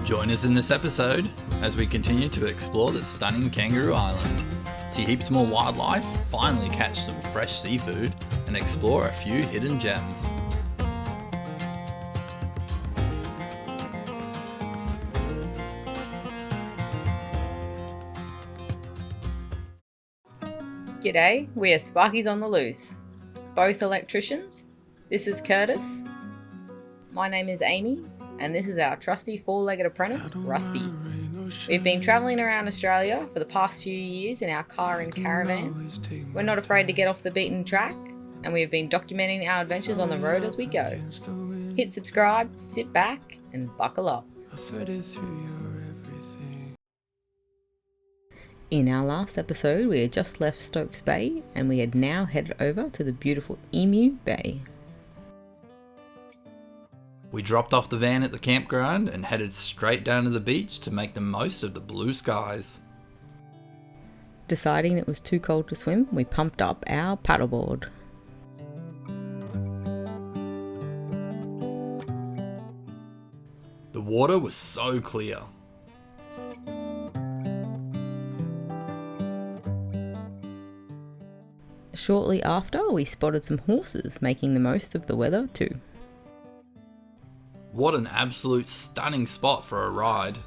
Join us in this episode as we continue to explore the stunning Kangaroo Island, see heaps more wildlife, finally catch some fresh seafood, and explore a few hidden gems. G'day, we are Sparkies on the Loose, both electricians. This is Curtis. My name is Amy, and this is our trusty four-legged apprentice, Rusty. We've been travelling around Australia for the past few years in our car and caravan. We're not afraid to get off the beaten track, and we have been documenting our adventures on the road as we go. Hit subscribe, sit back, and buckle up. In our last episode, we had just left Stokes Bay, and we had now headed over to the beautiful Emu Bay. We dropped off the van at the campground and headed straight down to the beach to make the most of the blue skies. Deciding it was too cold to swim, we pumped up our paddleboard. The water was so clear. Shortly after, we spotted some horses making the most of the weather too. What an absolute stunning spot for a ride.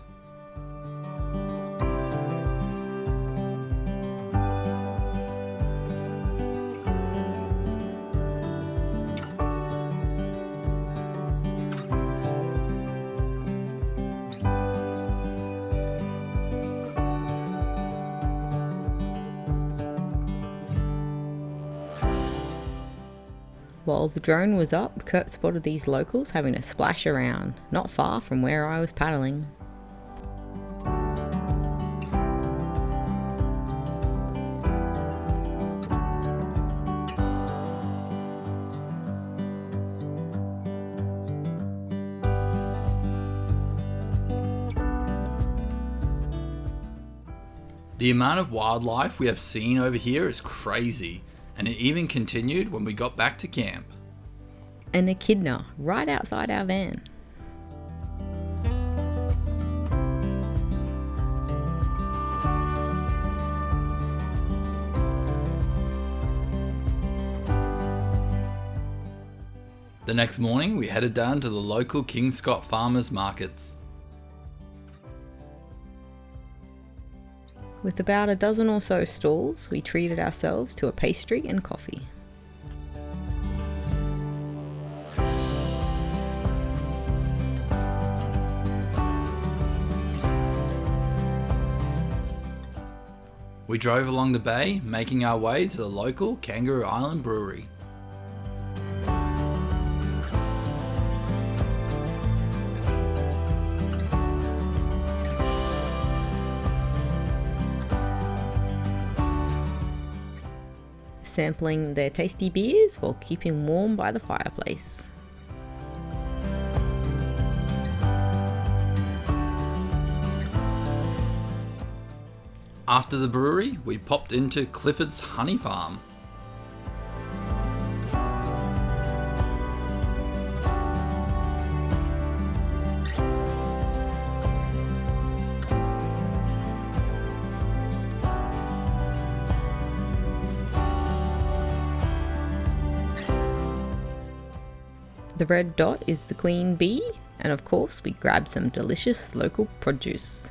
While the drone was up, Kurt spotted these locals having a splash around, not far from where I was paddling. The amount of wildlife we have seen over here is crazy, and it even continued when we got back to camp. An echidna right outside our van. The next morning we headed down to the local King Scott farmers markets. With about a dozen or so stalls, we treated ourselves to a pastry and coffee. We drove along the bay, making our way to the local Kangaroo Island Brewery. Sampling their tasty beers while keeping warm by the fireplace. After the brewery, we popped into Clifford's Honey Farm. The red dot is the queen bee, and of course we grabbed some delicious local produce.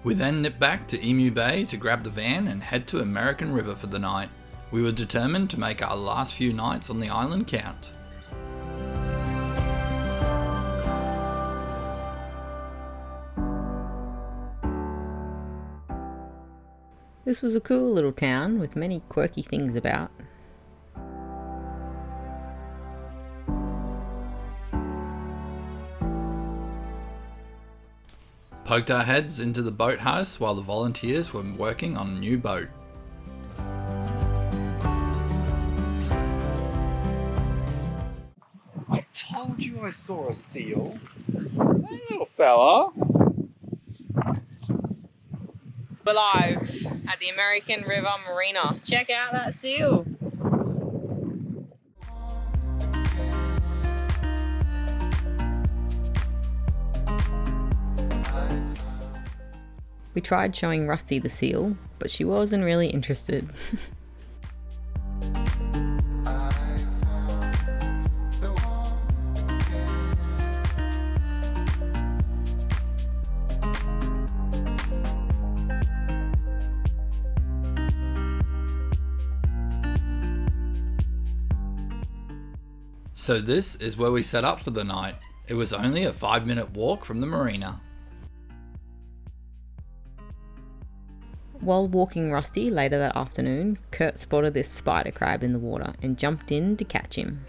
We then nipped back to Emu Bay to grab the van and head to American River for the night. We were determined to make our last few nights on the island count. This was a cool little town with many quirky things about. Poked our heads into the boathouse while the volunteers were working on a new boat. I told you I saw a seal. Hey, little fella. We're live at the American River Marina. Check out that seal. We tried showing Rusty the seal, but she wasn't really interested. So this is where we set up for the night. It was only a 5-minute walk from the marina. While walking Rusty later that afternoon, Kurt spotted this spider crab in the water and jumped in to catch him.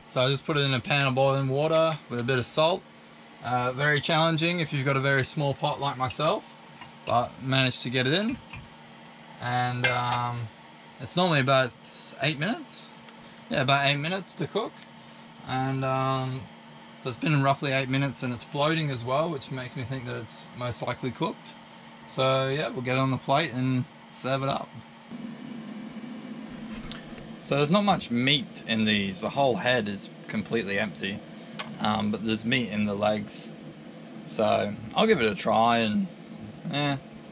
So I just put it in a pan of boiling water with a bit of salt. Very challenging if you've got a very small pot like myself, but managed to get it in. And it's normally about 8 minutes. Yeah, about 8 minutes to cook. And so it's been roughly 8 minutes and it's floating as well, which makes me think that it's most likely cooked. So yeah, we'll get it on the plate and serve it up. So there's not much meat in these. The whole head is completely empty, but there's meat in the legs. So I'll give it a try, and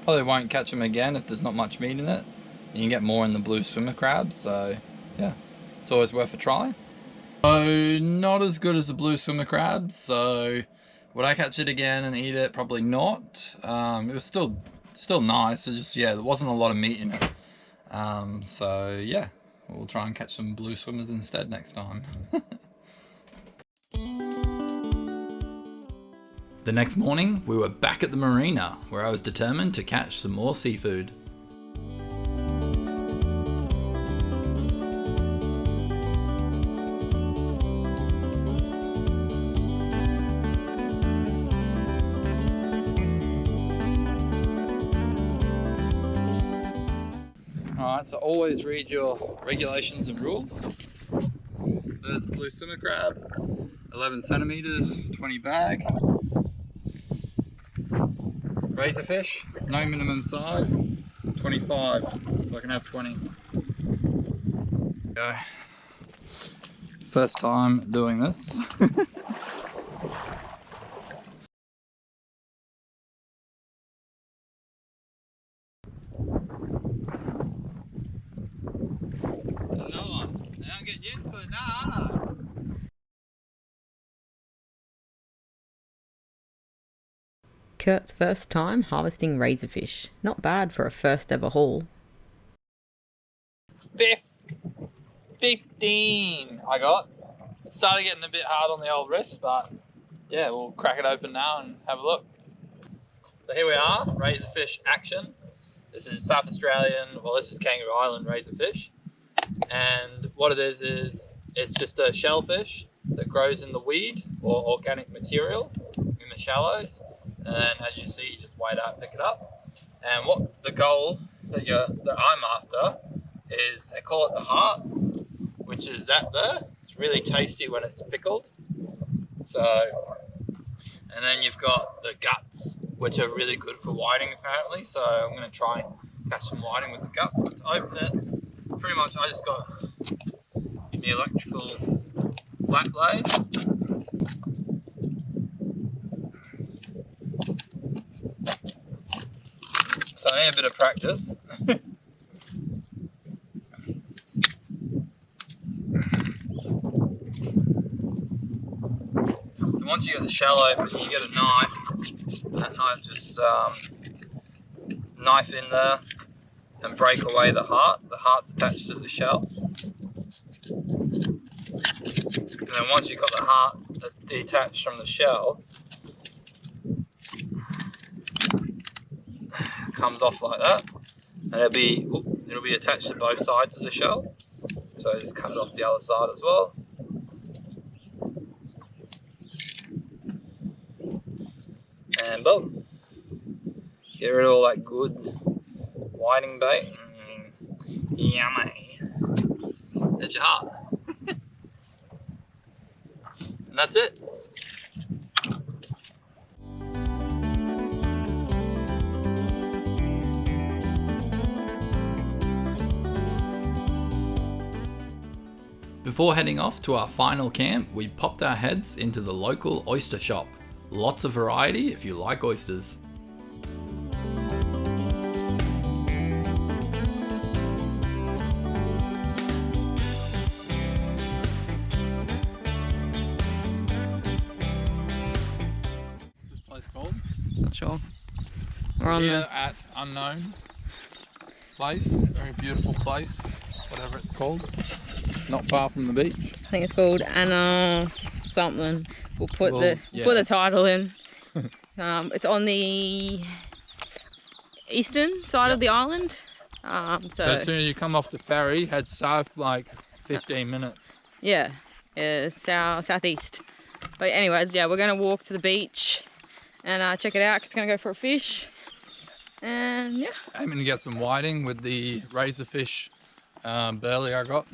probably won't catch them again if there's not much meat in it. You can get more in the blue swimmer crabs, so yeah, it's always worth a try. So not as good as the blue swimmer crabs, so would I catch it again and eat it? Probably not. It was still nice, it just, yeah, there wasn't a lot of meat in it. So yeah, we'll try and catch some blue swimmers instead next time. The next morning, we were back at the marina, where I was determined to catch some more seafood. Alright, so always read your regulations and rules. There's blue swimmer crab, 11 centimeters, 20 bag. Razorfish, no minimum size, 25, so I can have 20. Go. First time doing this. Another one. Now I'm getting used to it now, aren't I? Kurt's first time harvesting razorfish. Not bad for a first ever haul. 15 I got. It started getting a bit hard on the old wrist, but yeah, we'll crack it open now and have a look. So here we are, razorfish action. This is South Australian, well this is Kangaroo Island razorfish. And what it is it's just a shellfish that grows in the weed or organic material in the shallows. And then as you see, you just wade out, pick it up. And what the goal that I'm after is, they call it the heart, which is that there. It's really tasty when it's pickled. So, and then you've got the guts, which are really good for whiting apparently. So I'm going to try and catch some whiting with the guts. But to open it, pretty much I just got the electrical flat blade. So I need a bit of practice. So once you get the shell open, you get a knife. That knife just knife in there and break away the heart. The heart's attached to the shell. And then once you've got the heart detached from the shell, comes off like that, and it'll be attached to both sides of the shell. So just cut it off the other side as well. And boom. Get rid of all that good whiting bait. Yummy. There's your heart. And that's it. Before heading off to our final camp, we popped our heads into the local oyster shop. Lots of variety if you like oysters. This place called? Not sure. We're on Here at unknown place, very beautiful place, whatever it's called. Not far from the beach. I think it's called Anna something. We'll put the title in. It's on the eastern side of the island. So as soon as you come off the ferry, head south like 15 minutes. Yeah, southeast. But anyways, yeah, we're gonna walk to the beach and check it out. It's gonna go for a fish. And yeah, Aiming to get some whiting with the razorfish burley I got.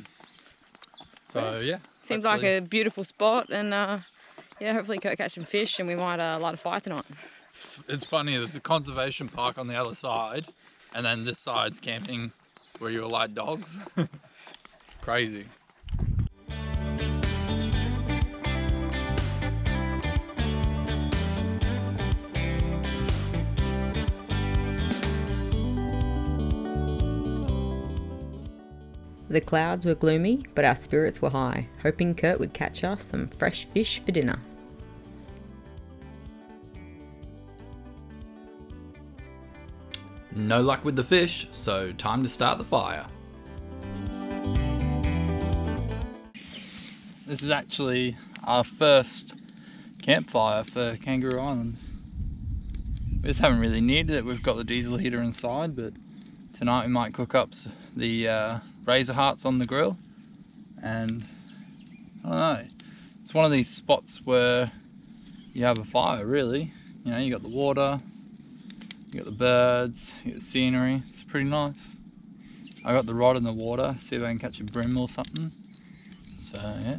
So yeah, seems like a beautiful spot, and yeah, hopefully catch some fish, and we might light a fire tonight. It's funny, there's a conservation park on the other side, and then this side's camping where you light dogs. Crazy. The clouds were gloomy, but our spirits were high, hoping Kurt would catch us some fresh fish for dinner. No luck with the fish, so time to start the fire. This is actually our first campfire for Kangaroo Island. We just haven't really needed it. We've got the diesel heater inside, but tonight we might cook up the razor hearts on the grill, and I don't know, it's one of these spots where you have a fire really. You know, you got the water, you got the birds, you got the scenery. It's pretty nice. I got the rod in the water, see if I can catch a brim or something. So yeah.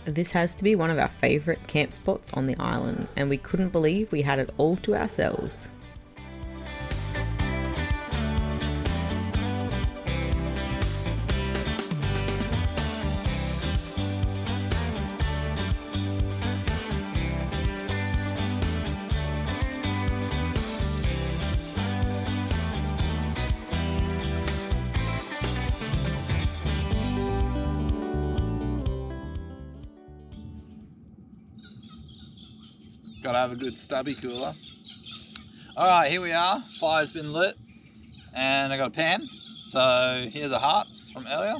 This has to be one of our favourite camp spots on the island, and we couldn't believe we had it all to ourselves. Gotta have a good stubby cooler. Alright, here we are. Fire's been lit and I got a pan. So here's the hearts from earlier.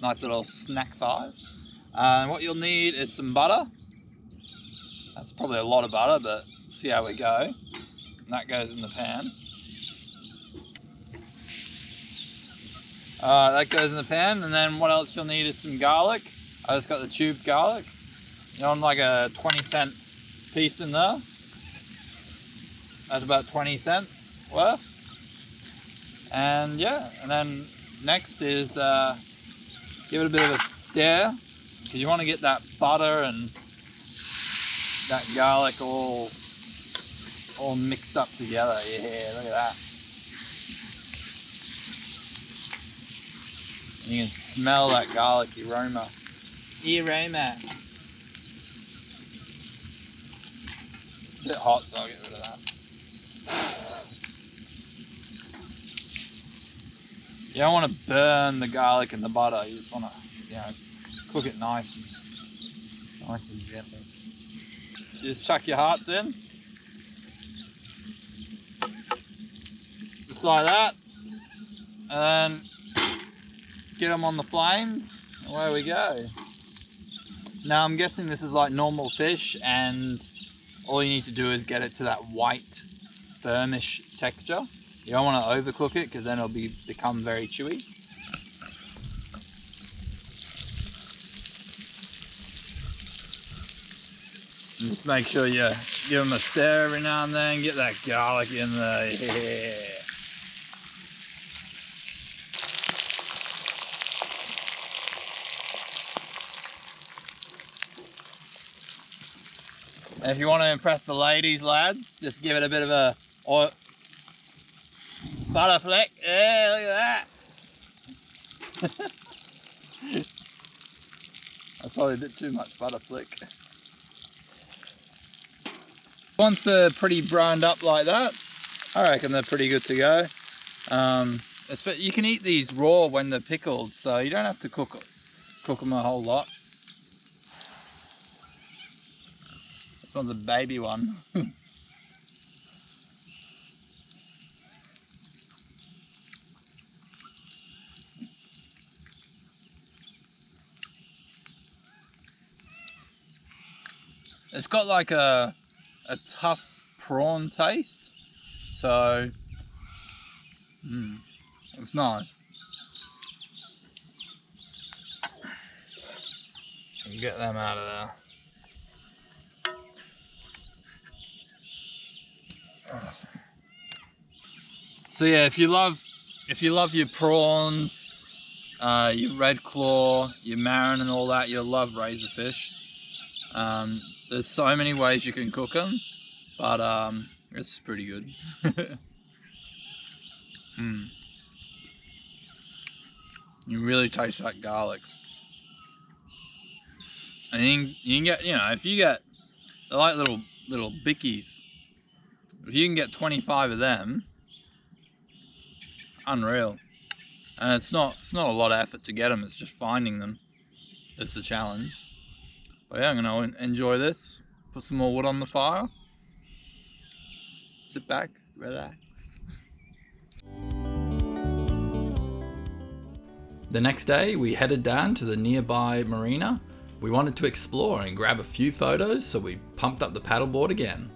Nice little snack size. And what you'll need is some butter. That's probably a lot of butter, but see how we go. And that goes in the pan. Alright, that goes in the pan. And then what else you'll need is some garlic. I just got the tubed garlic. You know, on like a 20-cent piece in there. That's about 20 cents worth. And yeah, and then next is give it a bit of a stir, because you want to get that butter and that garlic all mixed up together. Yeah, look at that. And you can smell that garlic aroma. It's a bit hot, so I'll get rid of that. You don't want to burn the garlic and the butter. You just want to, you know, cook it nice and gently. You just chuck your hearts in, just like that, and then get them on the flames. Away we go. Now I'm guessing this is like normal fish, and all you need to do is get it to that white, firmish texture. You don't want to overcook it, because then it'll become very chewy. And just make sure you give them a stir every now and then. Get that garlic in there. Yeah. And if you want to impress the ladies, lads, just give it a bit of a oil. Butterflick, yeah, look at that. That's probably a bit too much butterflick. Once they're pretty browned up like that, I reckon they're pretty good to go. You can eat these raw when they're pickled, so you don't have to cook them a whole lot. This one's a baby one. It's got like a tough prawn taste, so it's nice. You get them out of there. So yeah, if you love your prawns, your red claw, your marron and all that, you'll love razorfish. There's so many ways you can cook them, but it's pretty good. You really taste that garlic. And you can get, if you get, they're like little bickies. If you can get 25 of them, unreal. And it's not a lot of effort to get them. It's just finding them. It's the challenge. But yeah, I'm gonna enjoy this. Put some more wood on the fire. Sit back, relax. The next day, we headed down to the nearby marina. We wanted to explore and grab a few photos, so we pumped up the paddleboard again.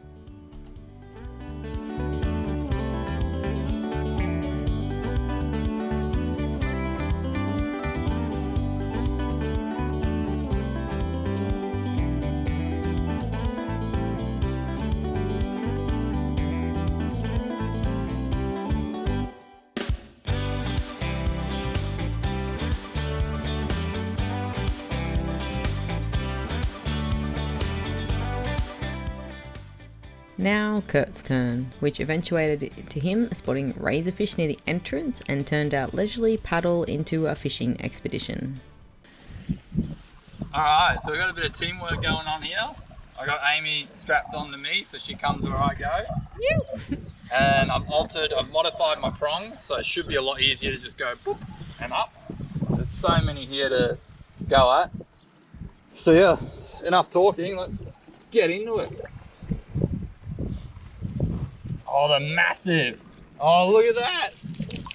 Now Kurt's turn, which eventuated to him spotting razorfish near the entrance and turned out leisurely paddle into a fishing expedition. Alright, so we've got a bit of teamwork going on here. I got Amy strapped onto me so she comes where I go. And I've modified my prong, so it should be a lot easier to just go boop and up. There's so many here to go at. So yeah, enough talking, let's get into it. Oh, they're massive. Oh, look at that.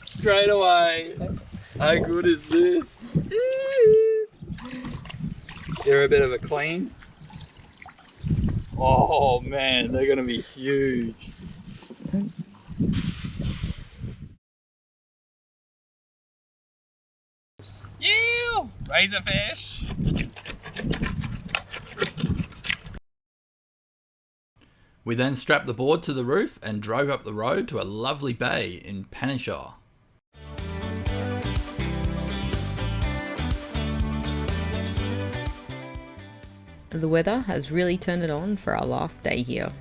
Straight away. How good is this? Give her a bit of a clean. Oh man, they're gonna be huge. You razorfish. We then strapped the board to the roof and drove up the road to a lovely bay in Penishaw. The weather has really turned it on for our last day here.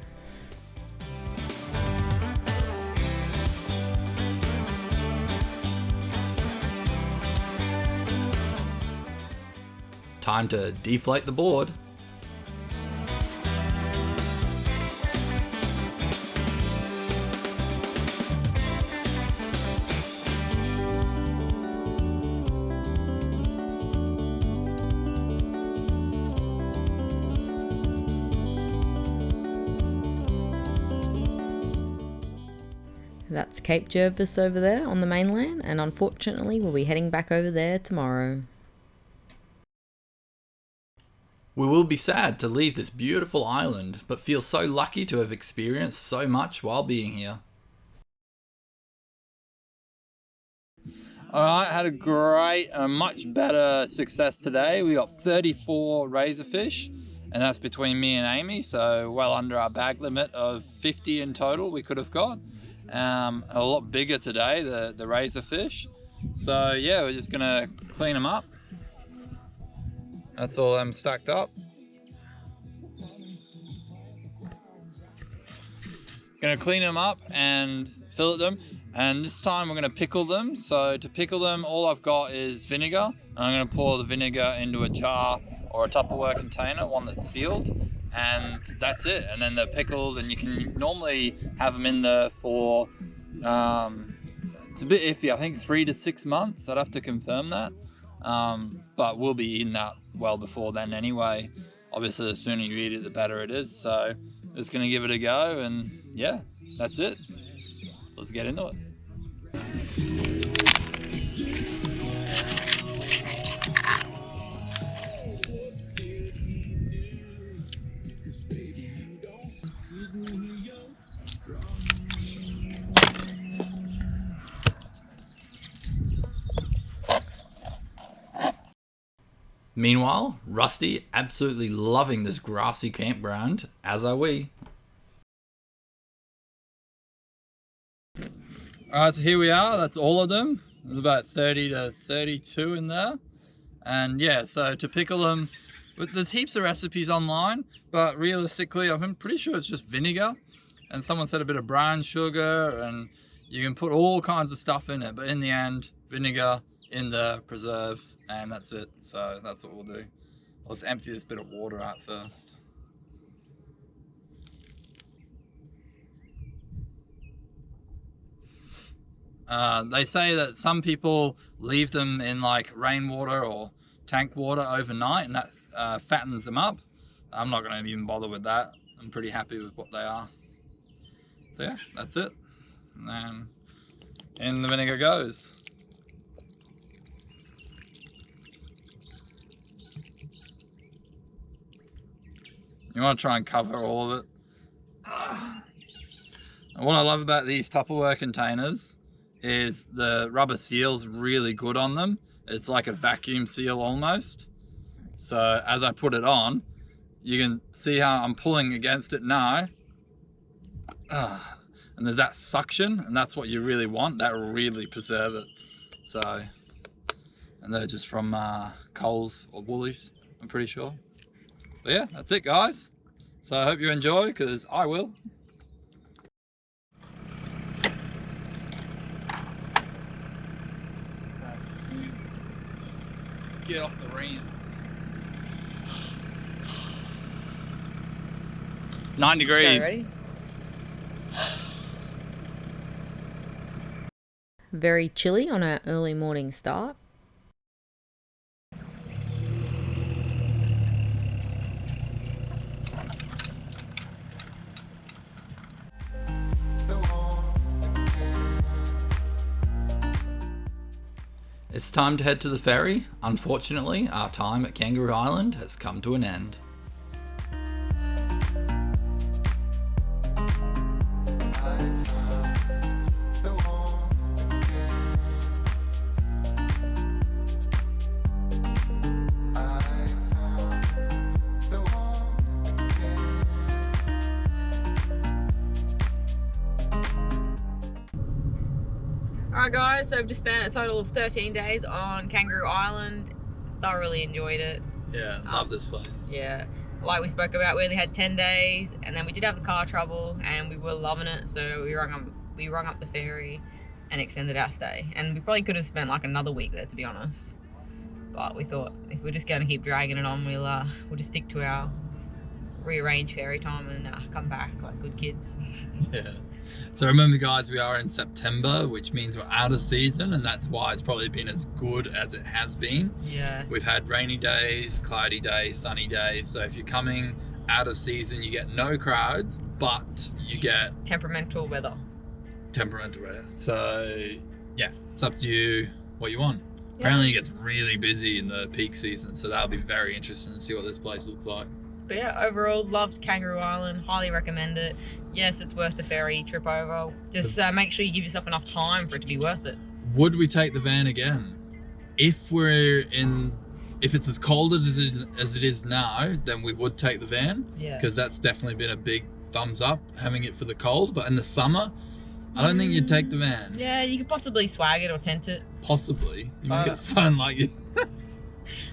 Time to deflate the board. That's Cape Jervis over there on the mainland, and unfortunately we'll be heading back over there tomorrow. We will be sad to leave this beautiful island, but feel so lucky to have experienced so much while being here. Alright, had a great, much better success today. We got 34 razorfish, and that's between me and Amy, so well under our bag limit of 50 in total we could have got. A lot bigger today, the razorfish. So yeah, we're just gonna clean them up. That's all them stacked up. Gonna clean them up and fillet them, and this time we're going to pickle them. So to pickle them, all I've got is vinegar, and I'm going to pour the vinegar into a jar or a Tupperware container, one that's sealed, and that's it. And then they're pickled, and you can normally have them in there for it's a bit iffy, I think 3 to 6 months. I'd have to confirm that, but we'll be eating that well before then anyway. Obviously the sooner you eat it, the better it is. So just gonna give it a go, and yeah, that's it. Let's get into it. Meanwhile, Rusty absolutely loving this grassy campground, as are we. Alright, so here we are, that's all of them. There's about 30 to 32 in there. And yeah, so to pickle them, there's heaps of recipes online, but realistically I'm pretty sure it's just vinegar. And someone said a bit of brown sugar, and you can put all kinds of stuff in it, but in the end, vinegar in the preserve, and that's it. So that's what we'll do. Let's empty this bit of water out first. They say that some people leave them in like rainwater or tank water overnight, and that fattens them up. I'm not going to even bother with that. I'm pretty happy with what they are. So yeah, that's it. And then in the vinegar goes. You want to try and cover all of it. And what I love about these Tupperware containers is the rubber seal's really good on them. It's like a vacuum seal almost. So as I put it on, you can see how I'm pulling against it now. And there's that suction, and that's what you really want. That will really preserve it. So, and they're just from Coles or Woolies, I'm pretty sure. But yeah, that's it guys. So I hope you enjoy, because I will. Get off the ramps. 9 degrees. Okay, ready? Very chilly on our early morning start. It's time to head to the ferry. Unfortunately, our time at Kangaroo Island has come to an end. Alright guys, so I've just spent a total of 13 days on Kangaroo Island. Thoroughly enjoyed it. Yeah, love this place. Yeah, like we spoke about, we only had 10 days, and then we did have the car trouble, and we were loving it, so we rung up the ferry and extended our stay. And we probably could have spent like another week there, to be honest. But we thought if we're just going to keep dragging it on, we'll just stick to our rearranged ferry time and come back like good kids. Yeah. So remember guys, we are in September, which means we're out of season, and that's why it's probably been as good as it has been. Yeah. We've had rainy days, cloudy days, sunny days. So if you're coming out of season, you get no crowds, but you get temperamental weather. Temperamental weather. So yeah, it's up to you what you want. Yeah. Apparently it gets really busy in the peak season, so that'll be very interesting to see what this place looks like. But yeah, overall, loved Kangaroo Island. Highly recommend it. Yes, it's worth the ferry trip over. Just make sure you give yourself enough time for it to be worth it. Would we take the van again? If it's as cold as it is now, then we would take the van. Yeah. Because that's definitely been a big thumbs up, having it for the cold. But in the summer, I don't think you'd take the van. Yeah, you could possibly swag it or tent it. Possibly. You might get sun like you.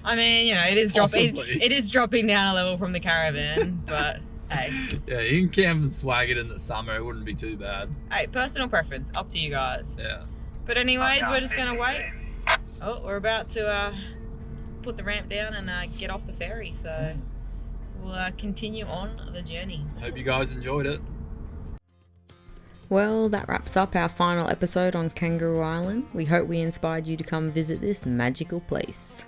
I mean, you know, it is dropping down a level from the caravan, but Hey, Yeah, you can camp and swag it in the summer. It wouldn't be too bad. hey, personal preference. Up to you guys. Yeah. But anyways, we're just gonna wait. Oh, we're about to put the ramp down and get off the ferry. So we'll continue on the journey. Hope you guys enjoyed it. Well, that wraps up our final episode on Kangaroo Island. We hope we inspired you to come visit this magical place.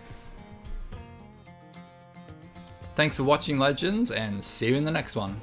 Thanks for watching, Legends, and see you in the next one.